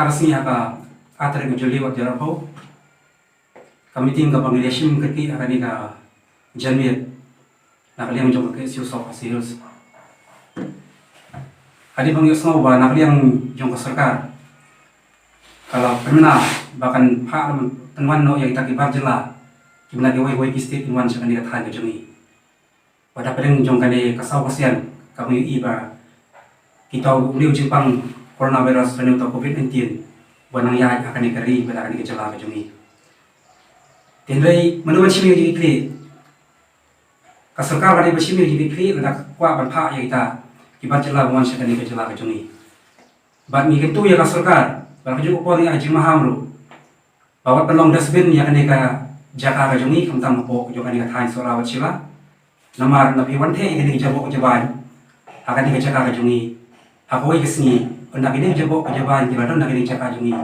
kasih haka atre ko joli wat jara po kami tim ka bangladesh kerki akani ka janwet nakaliang jong ke siu sok asils hadi bang yosno ba nakaliang jong ka sarkar kalau pernah bahkan pak teman no yang kita kibar jela kimna de wai kistit inwan sakani ka thai ka jongi pada pedeng jong kali kasau kasian kami iba kita uliu jipang coronavirus dan untuk COVID-19 banang ya akan dikari pada akan dikecela ke jongi tendai menurut simi di ikli kasarkar pada simi di ikli ledak kwa ban pha ya kita kibar jela wan sakani dikecela ke jongi bat mi kentu ya kasarkar ban keju ko ni aji mahamru bawa pelong dasbin ya kan ka jaka ke jongi kamtam po jo kan ka thai sora wachila namar nabi wante ini jabo jaban akan dikecela ke jongi aku kesini nak ini jabo jaban di badan nak ini jaka jongi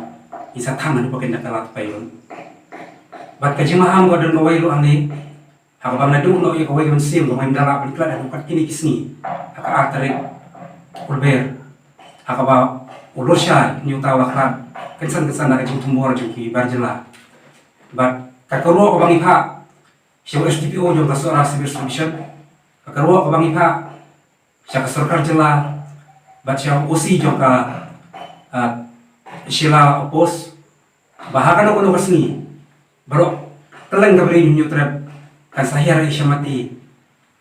isa thang anu pakai nak kalat payun bat kaji maham godon ko wailu ane aku bang nadu no ya ko wai mensim ko main dala ban klat anu kat kini kisni aka artare kulber aka ba ulosha nyu tawa khat kensan nak tumor juki barjela bat kakoro ko bang ipa siapa SDPO jom kasora civil solution kakoro ko bang ipa siapa sarkar jela baca osi joka sila opos bahakan aku nukas ni baru teleng kabri nyu trap kan sahir isyamati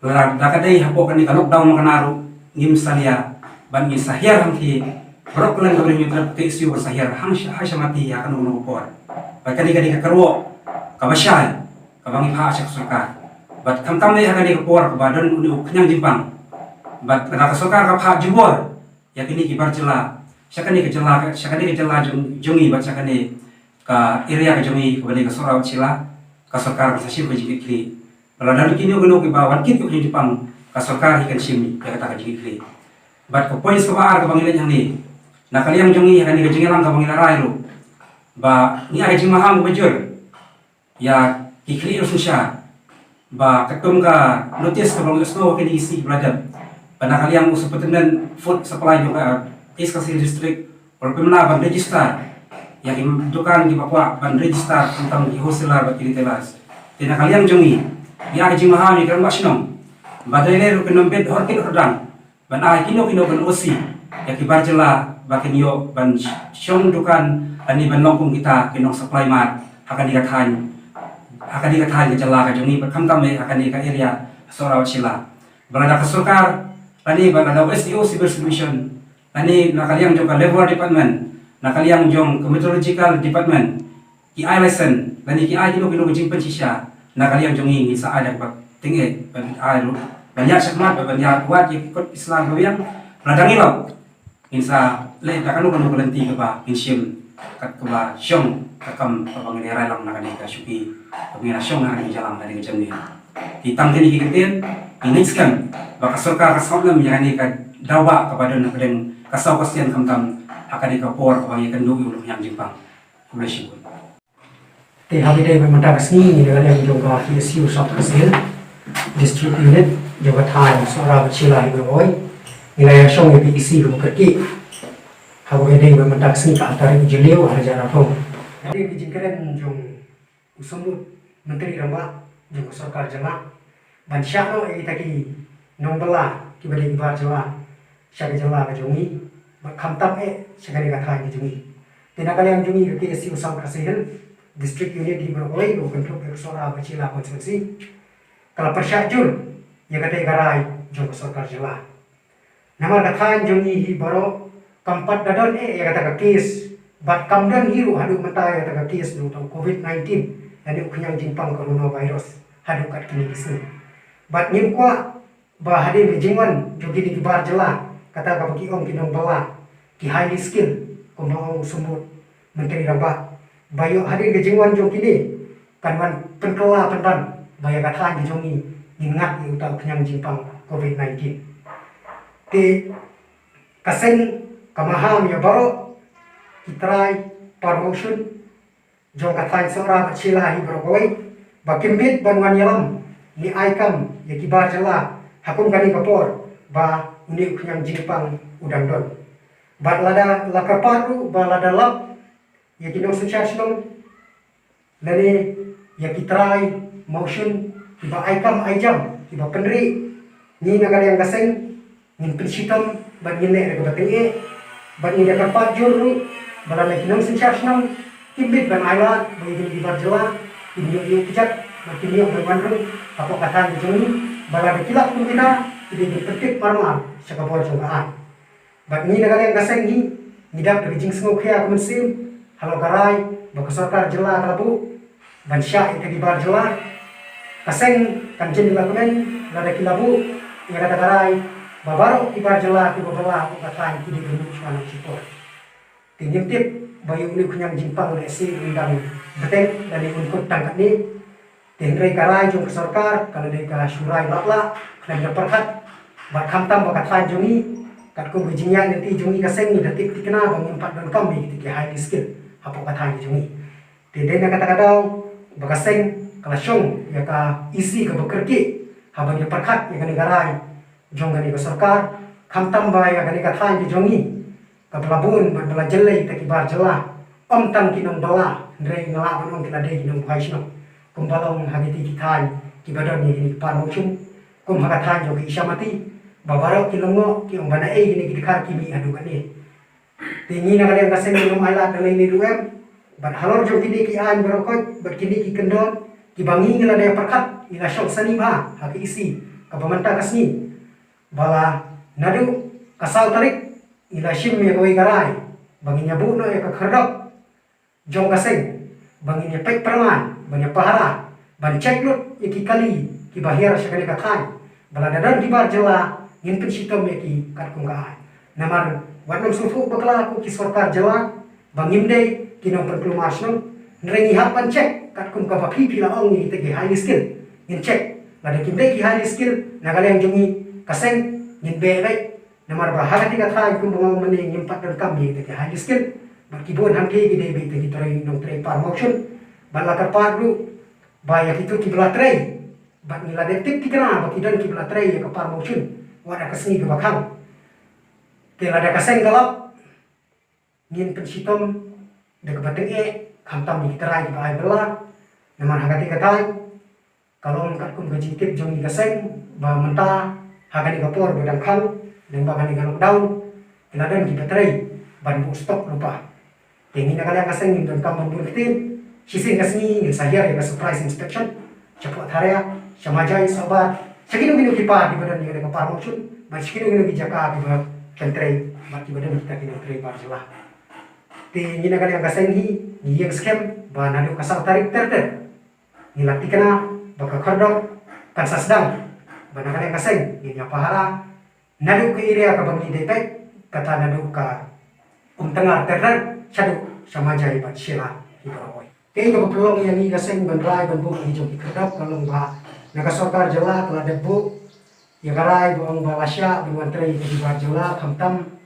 lar dakadai hapo kan ka lockdown makanaru ngim salia ban ni sahir hamti baru teleng kabri nyu trap ke isu bersahir hang hasyamati akan unu opor bakani ka karwo kabashal kabangi pha sak surka bat kam nei akan opor badan unu kenyang jimpang bat kana surka ka pha jubor yakini kibar jela sakani ke jela jongi bat sakani ka area ke jongi kebali ke sorau cila ka sarkar ka sasim ke jikli baladan kini gono ke bawan kit ke Jepang ka sarkar ikan simi ya kata ke jikli bat ko poin sabar ka bangilan yang ni nakaliang jongi yakani ke jengelang ka bangila rairu ba ni ai jimaham bajur ya kikli rususha ba ketum ka notice ka bangila snow ke isi belajar panakaliang usupatan food supply juga Iskasi district Pemna ban register yang dukan di Papua ban register tentang di wholesaler bagi retailers tinakaliang jongi ya haji mahami kan masnom badai ru kenom bed horkit ordang ban ai kino ban osi ya kibar jela bakin yo ban syong dukan ani ban longkung kita kinong supply mat akan dikatakan jela ka jongi berkam kami akan dika area sorau sila balada kasukar ani balada SDO civil solution ani nakaliang jong level department nakaliang jong meteorological department ki ai license lani ki ai kino jing pensisya nakaliang jong ini sa ada pak tinggi ai lu banyak sekmat banyak kuat ikut Islam goyang ladang ilok insa le takanu kan berhenti ke ba insim kat ke ba syong kakam pabang daerah lang nakani ka syuki pabina syong nakani jalan dari jamni ditang kini kiketen ini sekan baka surka kasawlam yani ka dawa kepada nakadeng kasau kasian kamtam akan dikapor bagi kendu ulung yang Jepang kumleshi te habi dai memang kasni ni dengan yang juga ISU South Kasil district unit juga thai sora bachila iboi nilai syong IPC ko kerki habi dai memang kasni ka antara jeliu hajara pun jadi dijingkaren jong usumut menteri ramba jong sarkar jela dan syano itaki nombala kibali ibar jela syaka jela ka jongi khamtam syakani ka thai jongi tinakali yang jongi ke SU South Kasil district unit di Beroi ko kontrol persora bachila konstruksi kala persyajul ya kata garai jong sarkar jela namar ka thai jongi hi baro kampat dadon ya kata ka case bat kamdan hiru hadu mata ya kata ka case no COVID-19 yani uknyang jimpang coronavirus hadu kat kini kisni bat nim kwa ba hadir jingwan jogi di kibar jela kata ka bagi om kinong bala ki highly skill kumong sumut menteri ramba bayo hadir ke jingwan jong kini kanwan penkela pendan baya kata di jongi ingat di utang kenyang jimpang COVID-19 ti kasen kamaham ya baro kitrai promotion jong kata seorang cilahi berkoi bakimbit banwan yalam ni aikam ya kibar jela hakum kani kapor ba uni kenyang jimpang udang don bat lada lakaparu ba lada lap ya kinong sensational lani ya kitry motion iba aikam aijam iba penri ni nagal yang gaseng ngin pinsitam ban ngine ga batenge ban ngine ka pajur bala na kinong sensational ibit ban ayat bagi di barjala inyo yung kijat makin yung bermandu apa kata joni bala kilak pun kita ini dipetik parma sa kabor jungaan bat ni nagal yang gaseng ni ngidak dari jing sengok kaya kumensim halo garai baka sarkar jela kalabu ban sya ite di barjala kaseng kan jen dilakukan lada kilabu ya kata garai babaro di barjala di babala aku kata ini di suana cipor tinyip bayu ini kunyang jimpang lesi undang beteng dan ikut tangkat ni tenre karai jong sarkar kalau dia surai lakla dan dapat bat kamtam bakat tanjungi kat ko bijingnya nanti jungi kaseng ni detik tikna bang empat dan kami ketika high skill apa kata jungi tidak nak kata-kata bakaseng kalasong ya ka isi ka bekerki habang perkat ya ka negarai jong gani ka sarkar kamtam ba ya gani ka than jungi ka pelabun berbela jelai ta kibar jelah tam kinong bala ndre ngala banong kita de kinong bhaisno kumbalong hagiti kitai kibadon ni ni par mochum kum hagathan jo ki isamati babaro kilongo ki ong bana gini dikar kimi adu kani tingi na kalian kaseng minum alat dalai ni duem ban halor jo kini ki an berokot bat kini ki kendon ki bangi ngala daya perkat ila syok sani ba haki isi ka pamanta kasni bala nadu kasal tarik ila shim me koi garai bangi nyabu no ya ka khardok jong kaseng bangi nya pek perman bangi pahara ban ceklut iki kali ki bahir syakani kathan bala dadan di bar jela ngin pensitom ki kat kunggaan namar wanam sufu bakla ku ki sarkar jela bangimde kinong perklumasno nrengi hapan cek kat kung ka papi pila ong ni tege high skill ngin cek lada kimde ki high skill nagale yang jungi kaseng ngin bebe namar bahagati kathan kum mo mani ngim pat dan kami tege high skill bakibon hangke gide be tege tore nong tre promotion bala karpadu bayak itu kibla tre bat nila detik tikna bakidan kibla tre ya ka promotion wada kasni ke bakang kela ada kaseng galap ngin pensitom de ke bateng kamtam ni terai ba ai bela naman hagati katai kalau kat kum gaji tip jong ni kaseng ba menta hagani kapor bedang khang dan ba gani lockdown kela dan ki bateri ban bu stok lupa tengi na kala kaseng ni don kam bun kitin sising kasni ngin sahir ya surprise inspection cepat area samajai sabar sakino gino kipa di badan ni ka promotion ba sakino gino kijaka di ba kentrei ba di badan kita kino trei par jelah ti ngina kali ang kaseng ni yang scam ba nadu kasal tarik terter ngilati kana baka kordok kan sasdang ba nakali ang kaseng ni pahara nadu ke area ka bang depek kata nadu ka tengah terter sadu samajai ba sila ibaroy kay ka pelong yang ni kaseng bandrai banbu hijau ikadap kalau ba nakasarkar jela telah debu ya garai buang balasya dengan tray di barjela kamtam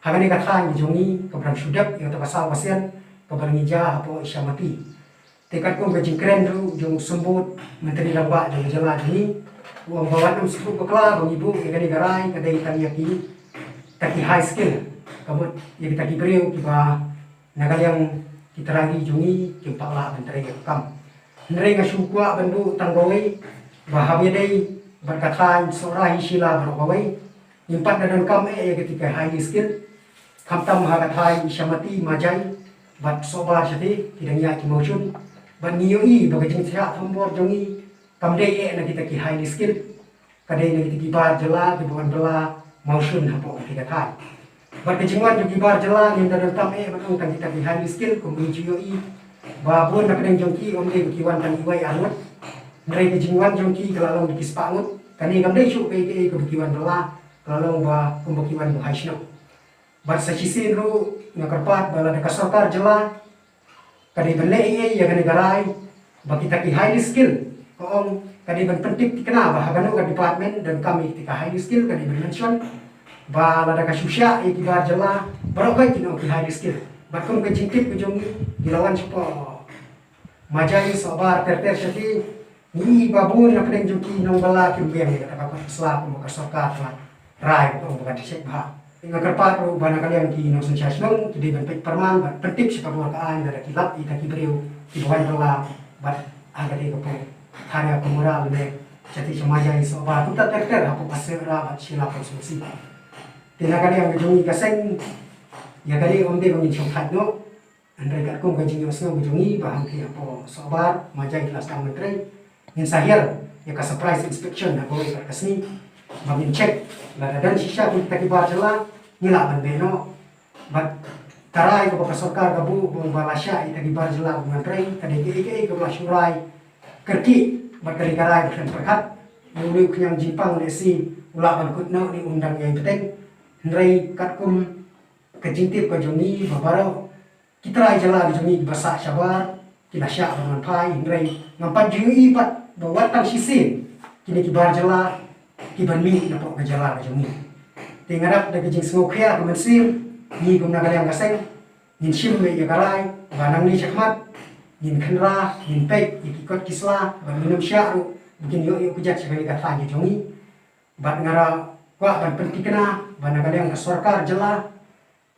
hagani kathan jongi kebrang sudak yang terpasal pasien kebrang ija apo isyamati tekat ko gajing keren ru jong sembut menteri lamba jong jela ni buang bawat suku bekla bang ibu ya gani garai kadai tanya ki taki high skill kamu ya kita kibreu kiba nagal yang kita lagi jongi kempala menteri kam nere ngasukwa bandu tanggawai bahagia dai berkatan seorang sila berkawai impat dan kami ya ketika high skill kamtam hagatai isyamati majai bat soba jadi tidaknya ki motion ban nioi bagajing sia tombor jongi kamde na kita ki high skill kadai na kita ki bar jela di bukan bela motion hapo kita kai bat kejingan di bar jela ni dan kami batang kan kita ki high skill kumbi joi babon na kadang jongki omde ki wan tan iwai anut nrai kejingan jongki kalau di kispangut kani kamde syuk ke kebukiwan bela kalau ba kumbukiwan bu haisno bat sa sisin ru ngakarpat bala de kasarkar jela kadi benle ya kani garai ba kita ki high skill koong kadi ban pentik tikna ba hagano ka department dan kami tika high skill kadi mention ba lada ka susya ki bar jela barokai kino ki high skill bat kum ke jingtip ke jongi dilawan sipo majai sabar terter syati ni babun na kadang jongki nong bala ki biang ni kata ka islam mo kasarkar rai ko bukan disek ba Ngakarpat ro bana kalian ki no sensasyon jadi ben perman bat pentip si kabuar kaan dari kilap ita ki beriu ki bukan bala bat ada di kapo karya pemural le jadi semaja iso ba kita terter apa pasera bat sila pun solusi tina kalian ngejungi kaseng ya kali omde bangin syokhat no andai kat kum kajing yosno ngejungi bahan ki apa sobar maja kelas tang menteri in sahir ya ka surprise inspection na boleh kat kasni bangin check dan sisa pun kita kibar jelas nila bandeno bat tarai ko pasokar kabu bung balasya ita kibar jelas menteri tadi ke kelas surai kerki bat kali karai berken perkat nulu kenyang jipang lesi ulah ban kutno ni undang yang penting ndrai katkum kejintip ko jongi babaro kita rai jelas jongi basa sabar kina sya ban pai ndrai ngampan jingi pat bawa tang sisin kini kibar jelas kiban mi na po kajala jongi tingarap da kejing sngokya kumensir ni gumna kaliang gaseng nin sim me ya karai banang ni chakmat nin khenra nin pek ikikot kisla ban minum syaru bikin yo kujat sekali kata ni jongi bat ngara wa ban pentikna ban kaliang sarkar jela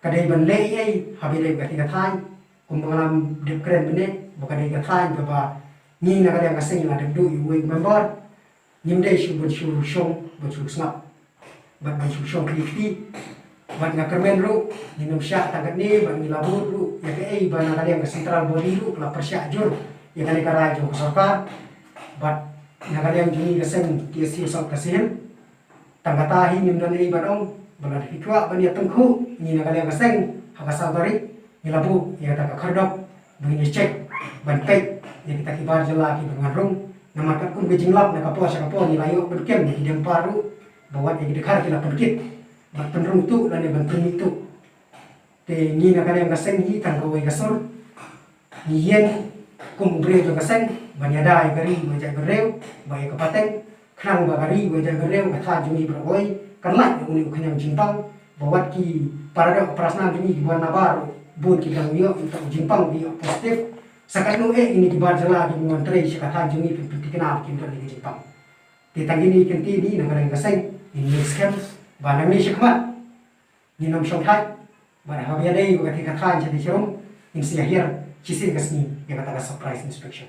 kadai ban lei ai habile gati katai kumbalam de kren bene bukan de katai baba ni na kaliang gaseng la de du yu member nimde shu bun shu shong bun shu snap bat ban shu shong kriti bat ngakermen ru minum syak tagat ni bat ngilabut ru ya ke ban kaliang ke central body ru la persyak jur ya kali kara jo sarkar bat kaliang juni gaseng kiasi sok kasen tangata hi nim dan ei badong balar hitwa ban ya tengku ni kaliang gaseng hakasa bari ngilabu ya ta ka khardok bunyi cek ban pek ya kita kibar jela ki ngarung nama kat kun bijinglap na kapo sa kapo ni layo berkem di dem paru bawa di dekat kita perkit bat penrung tu dan ban permitu te ni na kaliang gaseng hi tang ko gasor ni yen kum bre jo gaseng ban yada ai gari wajak bereu bai kapateng krang ba gari wajak bereu kata jumi beroi karena uni ukanyang jimpang bawa ki parada operasna jumi di buan nabar bun kita yo untuk jimpang di positif sakanu ini kibar jela di menteri sekata jumi pitikna kinto di jimpang ditangini kenti ni na kaliang gaseng ini scam banang ni syakmat ni nom syongthai ban habia dei ko ketika khan jadi serum in sia hier cisin kasni yang kata surprise inspection